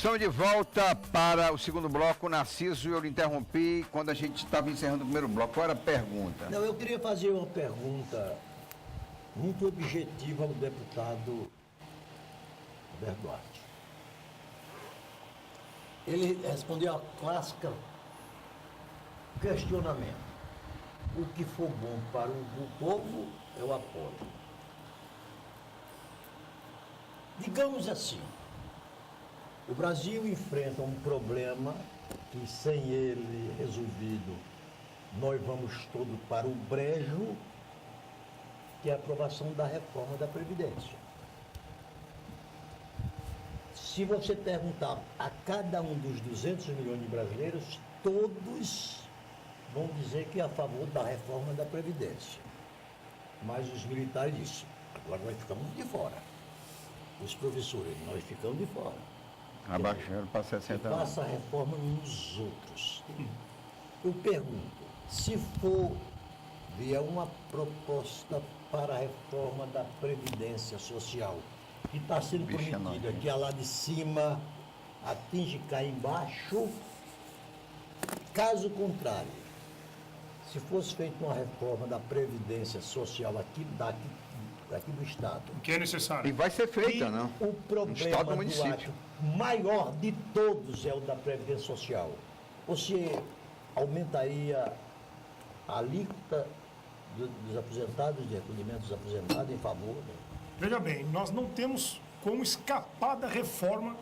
Estamos de volta para o segundo bloco. Narciso, eu lhe interrompi quando a gente estava encerrando o primeiro bloco. Qual era a pergunta? Não, eu queria fazer uma pergunta muito objetiva ao deputado Roberto Duarte. Ele respondeu a clássica questionamento. O que for bom para o povo, eu apoio. Digamos assim, o Brasil enfrenta um problema que, sem ele resolvido, nós vamos todo para o brejo, que é a aprovação da reforma da Previdência. Se você perguntar a cada um dos 200 milhões de brasileiros, todos vão dizer que é a favor da reforma da Previdência. Mas os militares dizem, agora nós ficamos de fora. Os professores, nós ficamos de fora. Abaixando para 60 anos. Passa a reforma nos outros. Eu pergunto, se for vier uma proposta para a reforma da Previdência Social, que está sendo prometida, que a lá de cima atinge cá embaixo, caso contrário, se fosse feita uma reforma da Previdência Social aqui do Estado. O que é necessário. E vai ser feita, não? O problema do ato maior de todos é o da Previdência Social. Você aumentaria a alíquota dos aposentados, de recolhimento dos aposentados em favor? Veja bem, nós não temos como escapar da reforma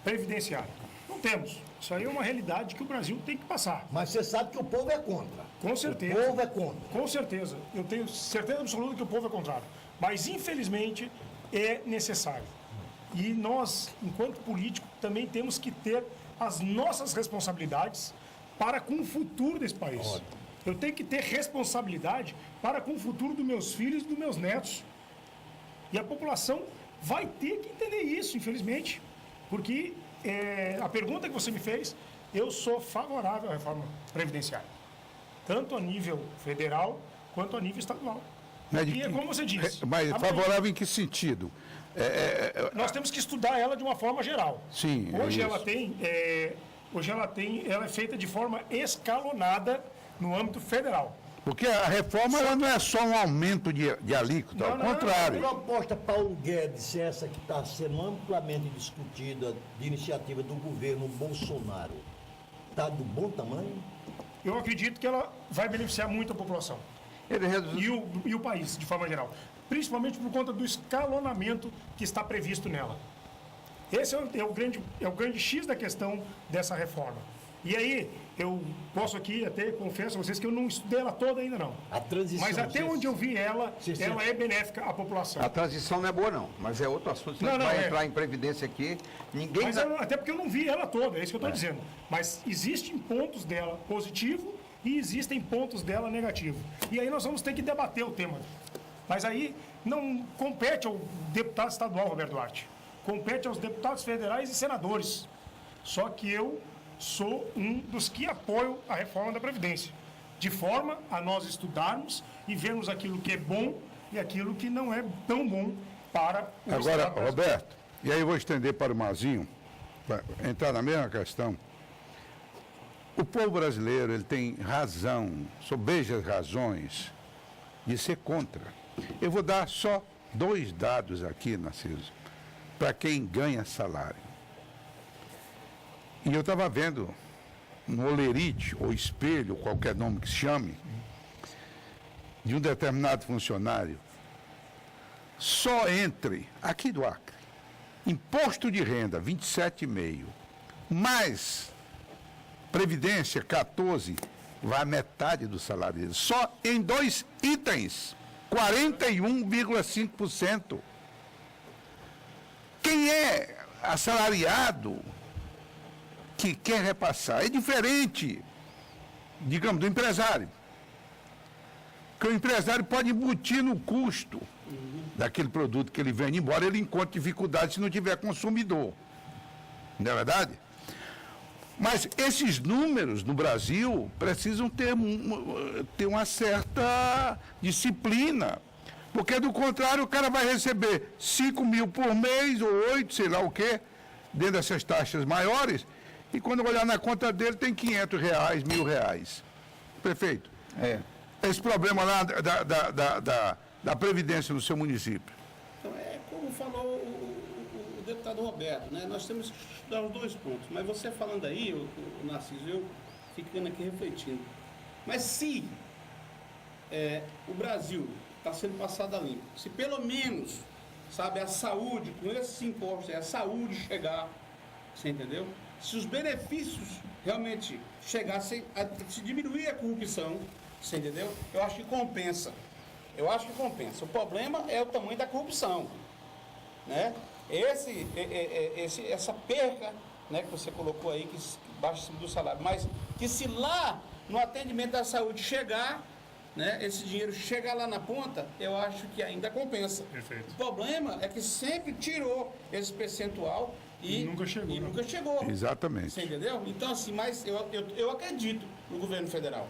previdenciária. Não temos. Isso aí é uma realidade que o Brasil tem que passar. Mas você sabe que o povo é contra. Com certeza. O povo é contra. Com certeza. Eu tenho certeza absoluta que o povo é contrário. Mas, infelizmente, é necessário. E nós, enquanto políticos, também temos que ter as nossas responsabilidades para com o futuro desse país. Ótimo. Eu tenho que ter responsabilidade para com o futuro dos meus filhos e dos meus netos. E a população vai ter que entender isso, infelizmente. Porque a pergunta que você me fez, eu sou favorável à reforma previdenciária. Tanto a nível federal, quanto a nível estadual. E é como você disse. Mas favorável em que sentido? Nós temos que estudar ela de uma forma geral. Sim. Hoje ela é feita de forma escalonada no âmbito federal. Porque a reforma ela não é só um aumento de alíquota, ao contrário. A proposta Paulo Guedes, essa que está sendo amplamente discutida de iniciativa do governo Bolsonaro, está do bom tamanho? Eu acredito que ela vai beneficiar muito a população. E o país, de forma geral. Principalmente por conta do escalonamento que está previsto nela. Esse é o grande X da questão dessa reforma. E aí, eu posso aqui até, confesso a vocês que eu não estudei ela toda ainda não. A transição. Mas até onde eu vi ela é benéfica à população. A transição não é boa não, mas é outro assunto. Você vai entrar em previdência aqui, ninguém... Até porque eu não vi ela toda, é isso que eu estou dizendo. Mas existem pontos dela positivo e existem pontos dela negativo. E aí nós vamos ter que debater o tema. Mas aí não compete ao deputado estadual, Roberto Duarte. Compete aos deputados federais e senadores. Só que eu sou um dos que apoio a reforma da Previdência, de forma a nós estudarmos e vermos aquilo que é bom e aquilo que não é tão bom para o Agora, Roberto, e aí eu vou estender para o Mazinho, para entrar na mesma questão. O povo brasileiro ele tem razão, sobejas razões, de ser contra. Eu vou dar só 2 dados aqui, Narciso, para quem ganha salário. E eu estava vendo no olerite, ou espelho, qualquer nome que se chame, de um determinado funcionário, só entre, aqui do Acre, imposto de renda, 27,5, mais previdência, 14, vai a metade do salário dele. Só em 2 itens, 41,5%. Quem é assalariado que quer repassar é diferente, digamos, do empresário. Porque o empresário pode embutir no custo daquele produto que ele vende, embora ele encontre dificuldade se não tiver consumidor. Não é verdade? Mas esses números no Brasil precisam ter uma certa disciplina. Porque, do contrário, o cara vai receber 5 mil por mês, ou 8, sei lá o quê, dentro dessas taxas maiores, e quando olhar na conta dele tem R$500, R$1.000. Prefeito, esse problema lá da Previdência no seu município. Então, é como falou o deputado Roberto, né? Nós temos que estudar os dois pontos. Mas você falando aí, o Narciso, eu ficando aqui refletindo. Mas se o Brasil está sendo passado a limpo, se pelo menos, sabe, a saúde, com esses impostos, a saúde chegar, você entendeu? Se os benefícios realmente chegassem a se diminuir a corrupção, você entendeu? Eu acho que compensa. Eu acho que compensa. O problema é o tamanho da corrupção, né? Essa perca, né, que você colocou aí, que baixa do salário, mas que se lá no atendimento da saúde chegar, né, esse dinheiro chegar lá na ponta, eu acho que ainda compensa. Perfeito. O problema é que sempre tirou esse percentual e nunca chegou. nunca chegou. Exatamente. Você entendeu? Então, assim, mas eu acredito no governo federal.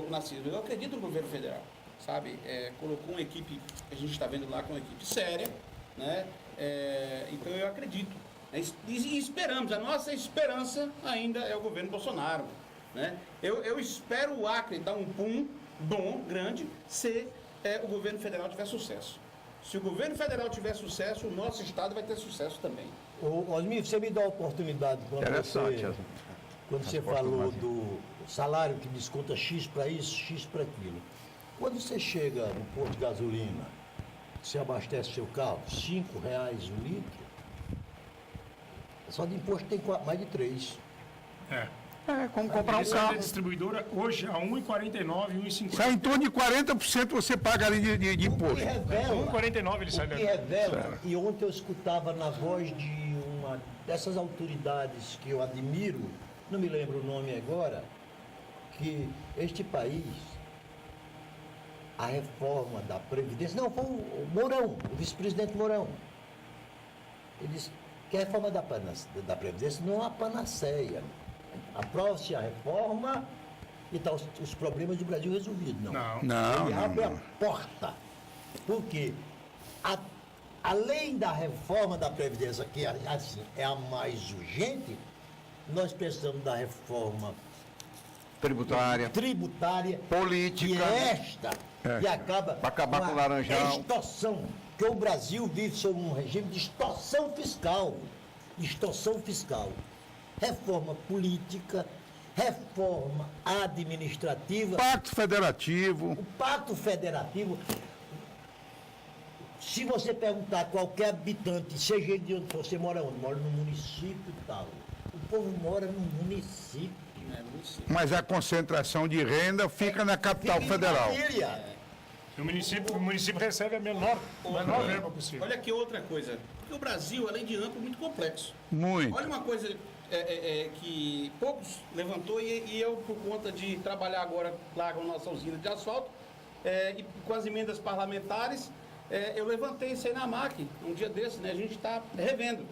Narciso, eu acredito no governo federal, sabe? Colocou uma equipe, a gente está vendo lá, com uma equipe séria, né? Então eu acredito. E esperamos, a nossa esperança ainda é o governo Bolsonaro, né? Eu espero o Acre dar um pum bom, grande, se o governo federal tiver sucesso. Se o governo federal tiver sucesso, o nosso estado vai ter sucesso também. Osmir, você me dá a oportunidade quando você falou do salário que desconta X para isso, X para aquilo. Quando você chega no posto de gasolina, você abastece seu carro, R$5 um litro, só de imposto tem mais de 3. Como comprar um Essa é a carro. distribuidora hoje a 1,49 e 1,50. Sai em torno de 40% você paga ali de imposto. 1,49 ele sai O que daqui. revela, e ontem eu escutava na voz de uma dessas autoridades que eu admiro, não me lembro o nome agora, que este país, a reforma da Previdência, não, foi o Mourão, o vice-presidente Mourão, ele disse que a reforma da Previdência não é uma panaceia. Aprova-se a reforma e está os problemas do Brasil resolvidos. Não, Ele abre a porta. Porque além da reforma da Previdência, que assim, é a mais urgente, nós precisamos da reforma Tributária. Política. que é esta, que acaba Pra acabar com o laranjão. extorsão, que o Brasil vive sob um regime de extorsão fiscal. Reforma política, reforma administrativa. Pacto Federativo. O pacto federativo, se você perguntar a qualquer habitante, seja ele de onde for, você mora onde? Mora no município tal. O povo mora no município. Mas a concentração de renda fica na capital Fica em federal. Brasília. O município recebe a menor verba possível. Olha aqui outra coisa. Porque o Brasil, além de amplo, é muito complexo. Muito. Olha uma coisa que poucos levantou e eu, por conta de trabalhar agora lá com a nossa usina de asfalto e com as emendas parlamentares, eu levantei isso aí na MAC um dia desse, né? A gente está revendo.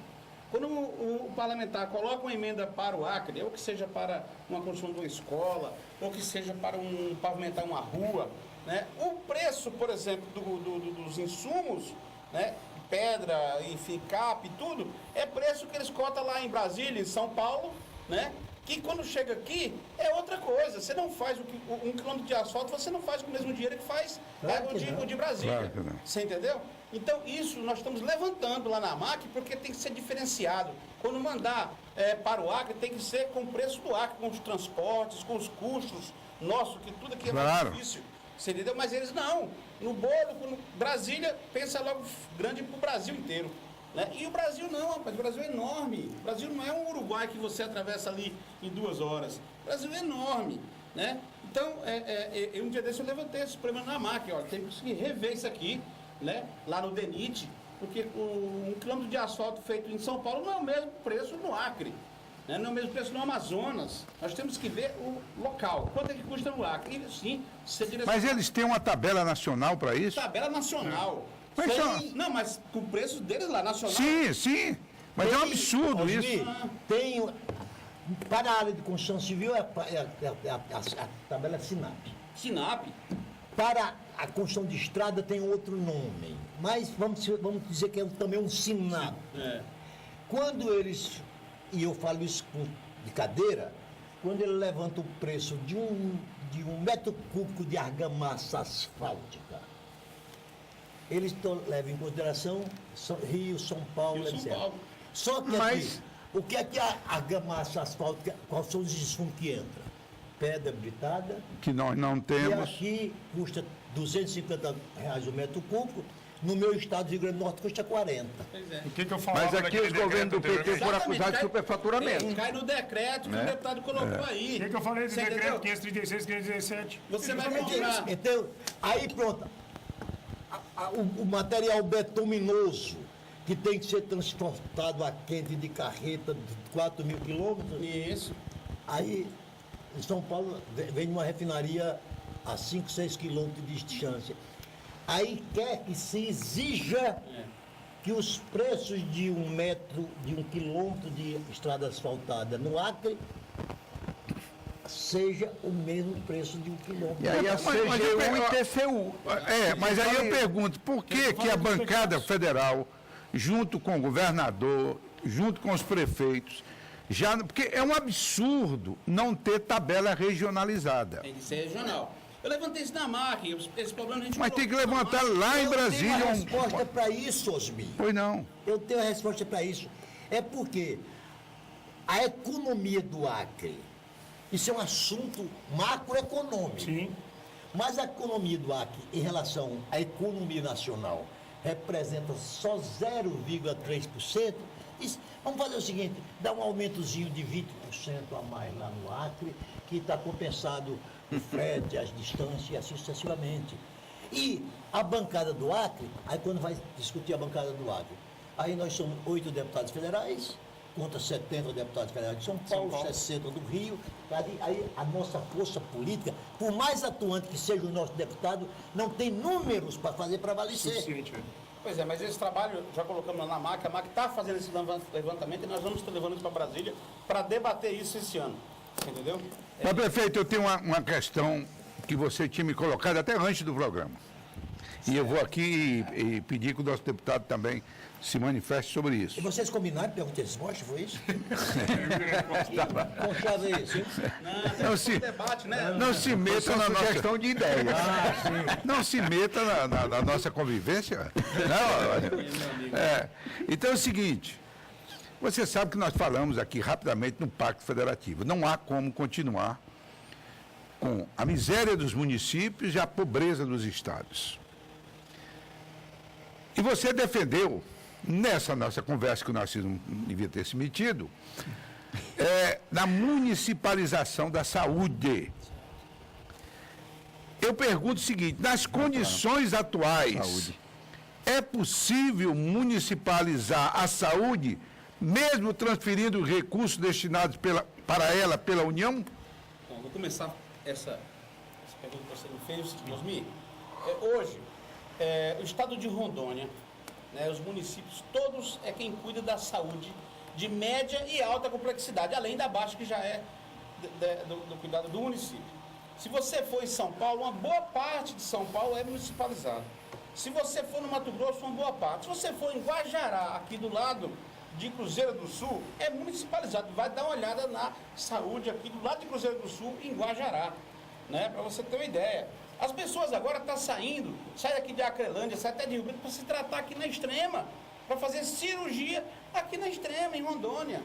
Quando o parlamentar coloca uma emenda para o Acre, ou que seja para uma construção de uma escola, ou que seja para pavimentar uma rua, né? O preço, por exemplo, dos insumos, né? Pedra, enfim, cap e tudo, é preço que eles cotam lá em Brasília, em São Paulo, né? Que quando chega aqui é outra coisa. Você não faz um quilômetro de asfalto, você não faz com o mesmo dinheiro que faz o de Brasília. Claro que não. Você entendeu? Então, isso nós estamos levantando lá na MAC porque tem que ser diferenciado. Quando mandar para o Acre, tem que ser com o preço do Acre, com os transportes, com os custos nossos, que tudo aqui é Claro. mais difícil. Você entendeu? Mas eles não. No bolo, quando Brasília, pensa logo grande para o Brasil inteiro. Né? E o Brasil não, rapaz. O Brasil é enorme. O Brasil não é um Uruguai que você atravessa ali em 2 horas. O Brasil é enorme. Né? Então, um dia desse eu levantei esse problema na MAC. Olha, tem que rever isso aqui, né? Lá no DENIT, porque um quilômetro de asfalto feito em São Paulo não é o mesmo preço no Acre. Né? Não é o mesmo preço no Amazonas. Nós temos que ver o local. Quanto é que custa no Acre? E, sim, Mas eles têm uma tabela nacional para isso? tabela nacional. Mas Isso só- aí- Não, mas com o preço deles lá, nacional. Sim, sim. Mas é um absurdo Osmir, isso. para a área de construção civil é a tabela SINAP. Sinap. Para a construção de estrada tem outro nome, mas vamos dizer que é também um SINAP. Quando eles, e eu falo isso de cadeira, quando ele levanta o preço de um metro cúbico de argamassa asfáltica, eles levam em consideração Rio, São Paulo, Rio, São etc. Paulo. Só que Mas- aqui, o que é que a argamassa asfáltica, quais são os insumos que entram? Pedra britada, Que nós não e temos. aqui custa R$ 250 o metro cúbico, no meu estado do Rio Grande do Norte custa 40. Pois é. O que eu falava Mas aqui daquele os governos do decreto PT foram Exatamente, acusados de cai- superfaturamento. Cai no decreto que o deputado colocou aí. O que eu falei do Você decreto entendeu? 536, 517? Você vai Justamente comprar. isso. Então, aí pronto, o material betuminoso que tem que ser transportado a quente de carreta de 4.000 quilômetros, Isso. aí em São Paulo vem uma refinaria a 5, 6 quilômetros de distância. Aí quer que se exija que os preços de 1 metro, de 1 quilômetro de estrada asfaltada no Acre seja o mesmo preço de 1 quilômetro. E aí a Mas eu CGU e pergunto- TCU. Mas aí eu pergunto, por que a bancada federal, junto com o governador, junto com os prefeitos, porque é um absurdo não ter tabela regionalizada. Tem que ser regional. Eu levantei isso na MAC, esse problema a gente Mas tem que colocou na levantar MAC. lá em Eu tenho Brasília. uma resposta para isso, Osmi. Pois não. Eu tenho a resposta para isso. É porque a economia do Acre, isso é um assunto macroeconômico. Sim. Mas a economia do Acre, em relação à economia nacional, representa só 0,3%. Vamos fazer o seguinte, dá um aumentozinho de 20% a mais lá no Acre, que está compensado o frete, as distâncias e assim sucessivamente. E a bancada do Acre, aí quando vai discutir a bancada do Acre, aí nós somos 8 deputados federais, contra 70 deputados federais de São Paulo, 60 do Rio. Aí a nossa força política, por mais atuante que seja o nosso deputado, não tem números para fazer prevalecer. Suficiente. Pois é, mas esse trabalho já colocamos lá na MAC, a MAC está fazendo esse levantamento e nós vamos estar levando isso para Brasília para debater isso esse ano. Entendeu? Mas, prefeito, eu tenho uma questão que você tinha me colocado até antes do programa. E eu vou aqui e pedir que o nosso deputado também se manifeste sobre E isso. vocês combinaram pergunta e resposta, foi isso? Conchava isso, hein? Não se, Debate, né? não se meta na nossa Questão de ideias. Não se meta na nossa convivência. Não, então é o seguinte, você sabe que nós falamos aqui rapidamente no Pacto Federativo. Não há como continuar com a miséria dos municípios e a pobreza dos estados. E você defendeu, nessa nossa conversa que nós não devia ter se metido, na municipalização da saúde. Eu pergunto o seguinte, nas condições atuais, é possível municipalizar a saúde, mesmo transferindo recursos destinados para ela pela União? Bom, vou começar essa pergunta que você me fez, Osmi. Hoje, o estado de Rondônia, né, os municípios, todos é quem cuida da saúde de média e alta complexidade, além da baixa que já é do cuidado do município. Se você for em São Paulo, uma boa parte de São Paulo é municipalizada. Se você for no Mato Grosso, uma boa parte. Se você for em Guajará, aqui do lado de Cruzeiro do Sul, é municipalizado. Vai dar uma olhada na saúde aqui do lado de Cruzeiro do Sul, em Guajará, né? Para você ter uma ideia. As pessoas agora estão saindo, sai daqui de Acrelândia, sai até de Rio Grande, para se tratar aqui na Extrema, para fazer cirurgia aqui na Extrema, em Rondônia,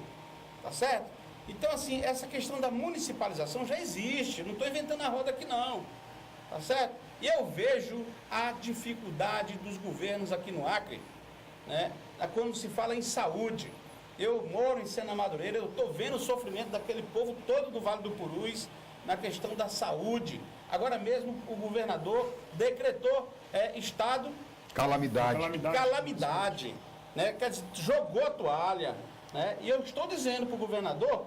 tá certo? Então, assim, essa questão da municipalização já existe, não estou inventando a roda aqui não, tá certo? E eu vejo a dificuldade dos governos aqui no Acre, né? Quando se fala em saúde. Eu moro em Sena Madureira, eu estou vendo o sofrimento daquele povo todo do Vale do Purus na questão da saúde. Agora mesmo o governador decretou estado calamidade, né? Quer dizer, jogou a toalha, né? E eu estou dizendo para o governador,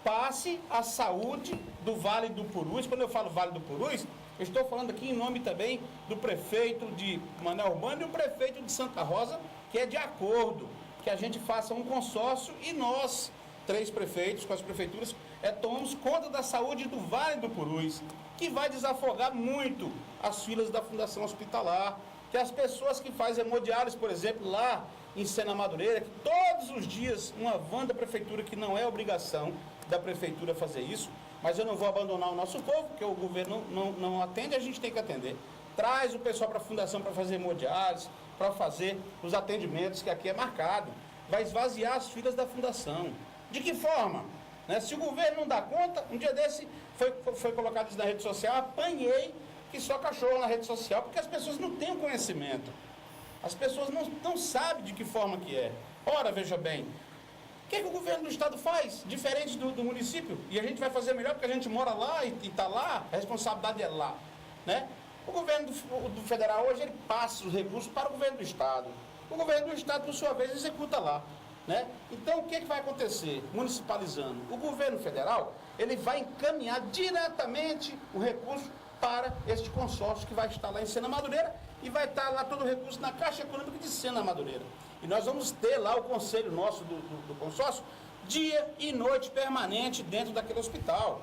passe a saúde do Vale do Purus. Quando eu falo Vale do Purus, eu estou falando aqui em nome também do prefeito de Manoel Urbano e o prefeito de Santa Rosa, que é de acordo, que a gente faça um consórcio e nós, 3 prefeitos com as prefeituras, tomamos conta da saúde do Vale do Purus, que vai desafogar muito as filas da Fundação Hospitalar, que as pessoas que fazem hemodiálise, por exemplo, lá em Sena Madureira, que todos os dias uma van da prefeitura, que não é obrigação da prefeitura fazer isso, mas eu não vou abandonar o nosso povo, porque o governo não atende, a gente tem que atender. Traz o pessoal para a fundação para fazer hemodiálise, para fazer os atendimentos que aqui é marcado. Vai esvaziar as filas da fundação. De que forma? Né? Se o governo não dá conta, um dia desse foi colocado isso na rede social, apanhei que só cachorro na rede social, porque as pessoas não têm o conhecimento. As pessoas não sabem de que forma que é. Ora, veja bem, o que o governo do estado faz, diferente do município? E a gente vai fazer melhor porque a gente mora lá e está lá, a responsabilidade é lá. Né? O governo do federal hoje, ele passa os recursos para o governo do estado. O governo do estado, por sua vez, executa lá. Né? Então, o que vai acontecer? Municipalizando. O governo federal, ele vai encaminhar diretamente o recurso para este consórcio que vai estar lá em Sena Madureira e vai estar lá todo o recurso na Caixa Econômica de Sena Madureira. E nós vamos ter lá o conselho nosso do consórcio, dia e noite permanente dentro daquele hospital.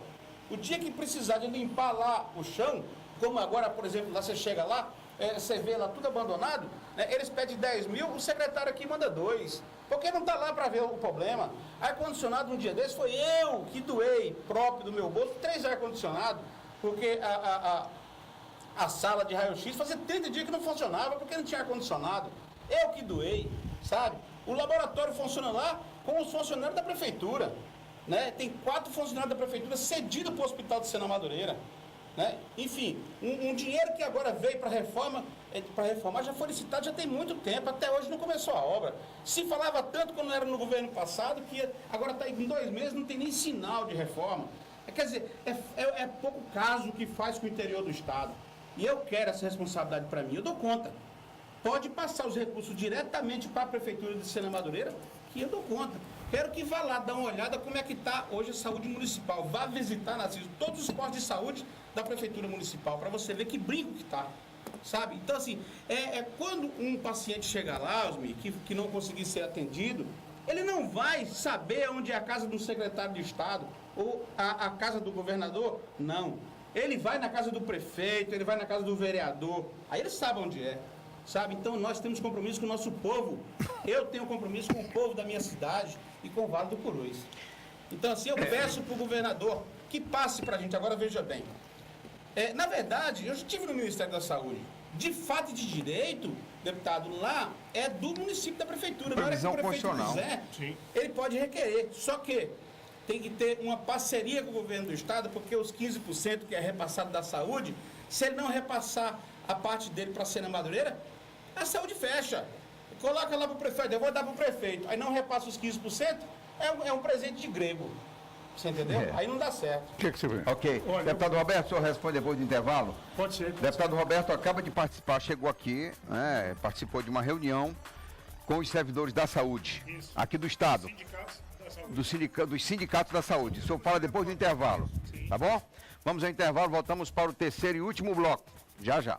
O dia que precisar de limpar lá o chão, como agora, por exemplo, lá você chega lá, você vê lá tudo abandonado, né, eles pedem 10 mil, o secretário aqui manda 2, porque não está lá para ver o problema. Ar-condicionado, um dia desse, foi eu que doei, próprio do meu bolso, 3 ar-condicionados, porque a sala de raio-x fazia 30 dias que não funcionava, porque não tinha ar-condicionado. Eu que doei, sabe? O laboratório funciona lá com os funcionários da prefeitura, né? Tem 4 funcionários da prefeitura cedidos para o hospital de Sena Madureira. Né? Enfim, um dinheiro que agora veio para reformar já foi licitado já tem muito tempo, até hoje não começou a obra. Se falava tanto quando era no governo passado, que agora está em 2 meses, não tem nem sinal de reforma. Quer dizer, é pouco caso que faz com o interior do estado. E eu quero essa responsabilidade para mim, eu dou conta. Pode passar os recursos diretamente para a prefeitura de Sena Madureira, que eu dou conta. Quero que vá lá dar uma olhada como é que está hoje a saúde municipal. Vá visitar, Narciso, todos os postos de saúde da prefeitura municipal, para você ver que brinco que está, sabe? Então, assim, quando um paciente chegar lá, Osmir, que não conseguir ser atendido, ele não vai saber onde é a casa do secretário de Estado ou a casa do governador, não. Ele vai na casa do prefeito, ele vai na casa do vereador, aí ele sabe onde é. Sabe? Então, nós temos compromisso com o nosso povo. Eu tenho compromisso com o povo da minha cidade e com o Vale do Purus. Então, assim, eu peço para o governador que passe para a gente. Agora, veja bem. Na verdade, eu já estive no Ministério da Saúde. De fato e de direito, deputado, lá é do município da prefeitura. Na hora que o prefeito quiser, ele pode requerer. Só que tem que ter uma parceria com o governo do estado, porque os 15% que é repassado da saúde, se ele não repassar a parte dele para a Sena Madureira, a saúde fecha. Coloca lá para o prefeito, eu vou dar para o prefeito. Aí não repassa os 15%, é um presente de grego. Você entendeu? Aí não dá certo. O que você vê? Ok. Olha, Deputado Roberto, o senhor responde depois do intervalo? Pode ser. Deputado Roberto acaba de participar, chegou aqui, né, participou de uma reunião com os servidores da saúde, Isso. aqui do estado, Sindicatos da saúde. dos sindicatos da saúde. O senhor fala depois do intervalo, tá bom? Vamos ao intervalo, voltamos para o terceiro e último bloco. Já, já.